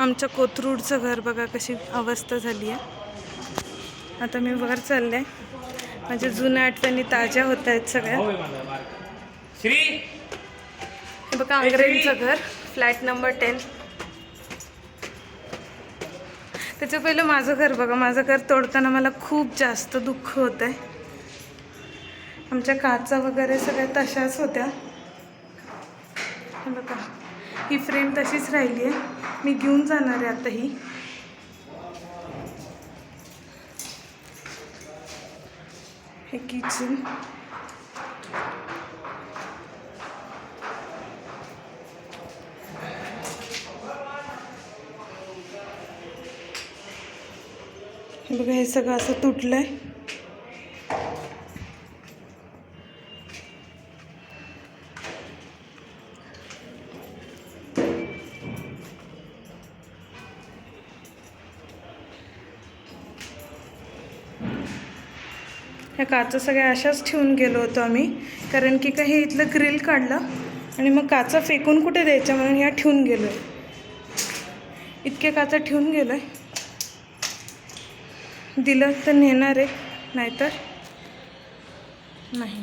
आमच्या कोथरूडचं घर बघा कशी अवस्था झाली आहे. आता मी वर चालले, माझ्या जुन्या आठवणी ताज्या होत आहेत सगळ्या. हे बघा आंग्रेंचं घर, फ्लॅट नंबर 10. त्याच्या पहिलं माझं घर बघा. माझं घर तोडताना मला खूप जास्त दुःख होत आहे. आमच्या काचा वगैरे सगळ्या तशाच होत्या. हे बघा ही फ्रेम तशीच राहिली आहे. मी घेऊन जाणार आहे आता ही. हे किचन, हे बघा हे सगळं असं तुटलंय. ह्या काचा सगळ्या अशाच ठेवून गेलो होतो आम्ही, कारण की काही इथलं ग्रिल काढलं आणि मग काचा फेकून कुठे द्यायच्या म्हणून ह्या ठेवून गेलो आहे. इतके काचा ठेवून गेलो आहे. दिलं तर नेणार आहे, नाहीतर नाही.